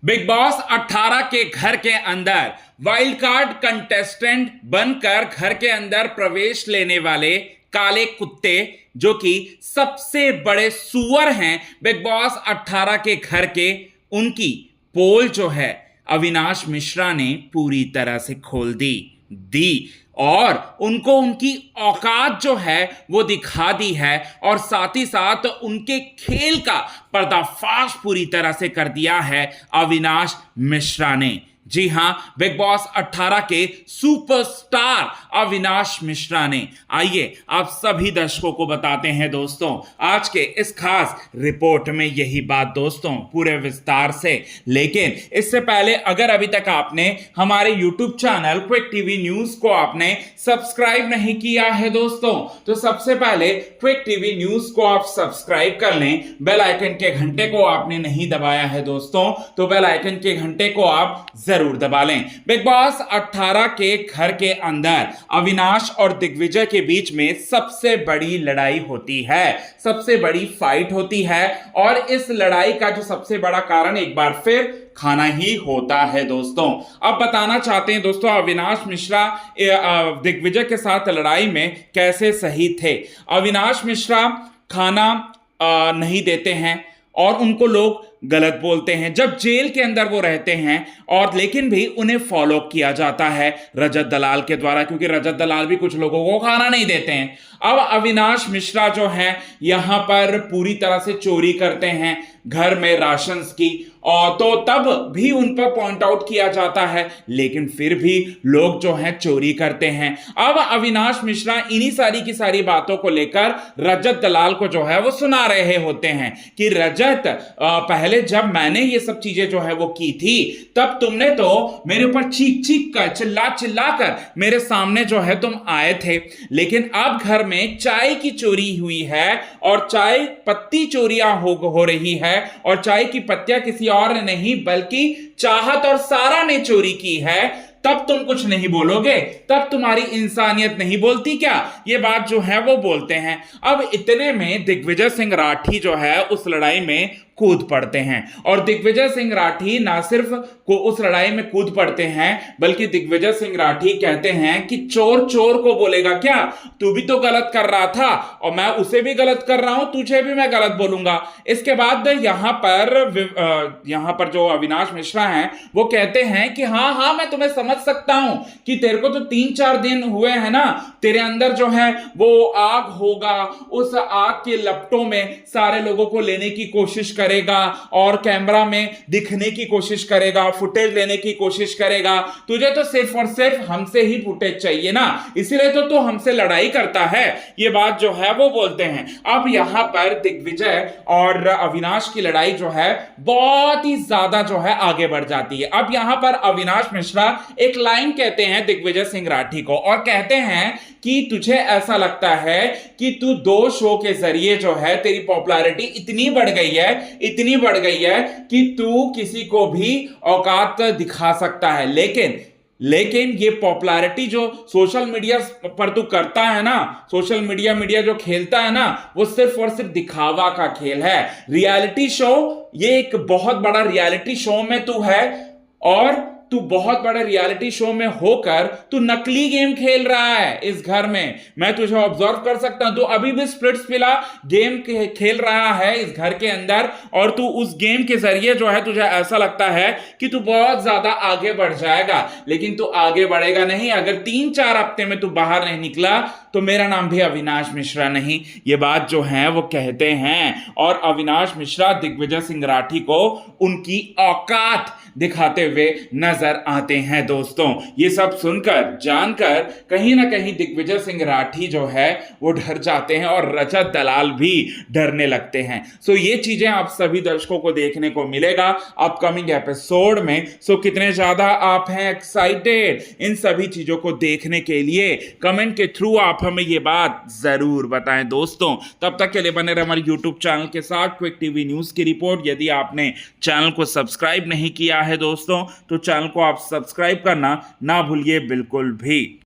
Big boss 18 के घर के अंदर वाइल्ड कार्ड कंटेस्टेंट बनकर घर के अंदर प्रवेश लेने वाले काले कुत्ते जो कि सबसे बड़े सुअर हैं बिग बॉस 18 के घर के, उनकी पोल जो है अविनाश मिश्रा ने पूरी तरह से खोल दी और उनको उनकी औकात जो है वो दिखा दी है और साथ ही साथ उनके खेल का पर्दाफाश पूरी तरह से कर दिया है अविनाश मिश्रा ने। जी हां, बिग बॉस 18 के सुपरस्टार अविनाश मिश्रा ने। आइए आप सभी दर्शकों को बताते हैं दोस्तों आज के इस खास रिपोर्ट में यही बात दोस्तों पूरे विस्तार से। लेकिन इससे पहले अगर अभी तक आपने हमारे YouTube channel quick TV news को आपने सब्सक्राइब नहीं किया है दोस्तों, तो सबसे पहले क्विक टीवी न्यूज को आप सब्सक्राइब कर लें। बेल आइकन के घंटे को आपने नहीं दबाया है दोस्तों, तो बेल आइकन के घंटे को आप जरूर दबा लें। बिग बॉस 18 के घर के अंदर अविनाश और दिग्विजय के बीच में सबसे बड़ी लड़ाई होती है, सबसे बड़ी फाइट होती है और इस लड़ाई का जो सबसे बड़ा कारण एक बार फिर खाना ही होता है दोस्तों। अब बताना चाहते हैं दोस्तों अविनाश मिश्रा दिग्विजय के साथ लड़ाई में कैसे सही थे। अविनाश मिश्रा खाना नहीं देते हैं और उनको लोग गलत बोलते हैं जब जेल के अंदर वो रहते हैं, और लेकिन भी उन्हें फॉलो किया जाता है रजत दलाल के द्वारा, क्योंकि रजत दलाल भी कुछ लोगों को खाना नहीं देते हैं। अब अविनाश मिश्रा जो हैं यहां पर पूरी तरह से चोरी करते हैं घर में राशंस की, और तो तब भी उन पर पॉइंट आउट किया जाता है, लेकिन फिर भी लोग जो हैं चोरी करते हैं। अब अविनाश मिश्रा इन्हीं सारी की सारी बातों को लेकर रजत दलाल को जो है वो सुना रहे होते हैं कि रजत पहले जब मैंने ये सब चीजें जो है वो की थी तब तुमने तो मेरे ऊपर चीख चीख कर चिल्ला चिल्ला कर मेरे सामने जो है तुम आए थे, लेकिन अब घर में चाय की चोरी हुई है और चाय पत्ती चोरियां हो रही है, और चाय की पत्तियां किसी और ने नहीं बल्कि चाहत और सारा ने चोरी की है, तब तुम कुछ नहीं बोलोगे, तब तुम्हारी इंसानियत नहीं बोलती क्या? ये बात जो है वो बोलते हैं। अब इतने में दिग्विजय सिंह राठी जो है उस लड़ाई में कूद पड़ते हैं, और दिग्विजय सिंह राठी ना सिर्फ को उस लड़ाई में कूद पड़ते हैं बल्कि दिग्विजय सिंह राठी कहते हैं कि चोर चोर को बोलेगा क्या? तू भी तो गलत कर रहा था और मैं उसे भी गलत कर रहा हूं, तुझे भी मैं गलत बोलूंगा। इसके बाद यहां पर जो अविनाश मिश्रा हैं वो कहते हैं कि हाँ हाँ मैं तुम्हें समझ सकता हूं कि तेरे को तो 3-4 दिन हुए हैं ना, तेरे अंदर जो है वो आग होगा, उस आग के लपटों में सारे लोगों को लेने की कोशिश करेगा और कैमरा में दिखने की कोशिश करेगा, फुटेज लेने की कोशिश करेगा। तुझे तो सिर्फ और सिर्फ हमसे ही फुटेज चाहिए ना, इसीलिए तो तू हमसे लड़ाई करता है। ये बात जो है वो बोलते हैं। अब यहां पर दिग्विजय और अविनाश की लड़ाई जो है बहुत ही ज्यादा जो है आगे बढ़ जाती है। अब यहां पर अविनाश मिश्रा एक लाइन कहते हैं दिग्विजय सिंह राठी को और कहते हैं कि तुझे ऐसा लगता है कि तू 2 शो के जरिए जो है तेरी पॉपुलैरिटी इतनी बढ़ गई है कि तू किसी को भी औकात दिखा सकता है, लेकिन ये पॉपुलैरिटी जो सोशल मीडिया पर तू करता है ना, सोशल मीडिया जो खेलता है ना, वो सिर्फ और सिर्फ दिखावा का खेल है। रियलिटी शो, ये एक बहुत बड़ा रियलिटी शो में तू है और तू बहुत बड़े रियलिटी शो में होकर तू नकली गेम खेल रहा है इस घर में। मैं तुझे ऑब्जर्व कर सकता हूं, तू अभी भी स्प्लिट्सविला गेम खेल रहा है इस घर के अंदर, और तू उस गेम के जरिए जो है तुझे ऐसा लगता है कि तू बहुत ज्यादा आगे बढ़ जाएगा, लेकिन तू आगे बढ़ेगा नहीं। अगर 3-4 हफ्ते में तू बाहर नहीं निकला तो मेरा नाम भी अविनाश मिश्रा नहीं। ये बात जो है वो कहते हैं, और अविनाश मिश्रा दिग्विजय सिंह राठी को उनकी औकात दिखाते हुए नजर आते हैं दोस्तों। ये सब सुनकर जानकर कहीं ना कहीं दिग्विजय सिंह राठी जो है वो डर जाते हैं और रजत दलाल भी डरने लगते हैं। सो ये चीजें आप सभी दर्शकों को देखने को मिलेगा अपकमिंग एपिसोड में। सो कितने ज्यादा आप हैं एक्साइटेड इन सभी चीजों को देखने के लिए? कमेंट के थ्रू आप हमें ये बात जरूर बताएं दोस्तों। तब तक के लिए बने रहे हमारे YouTube चैनल के साथ क्विक टीवी न्यूज की रिपोर्ट। यदि आपने चैनल को सब्सक्राइब नहीं किया है दोस्तों तो चैनल को आप सब्सक्राइब करना ना भूलिए बिल्कुल भी।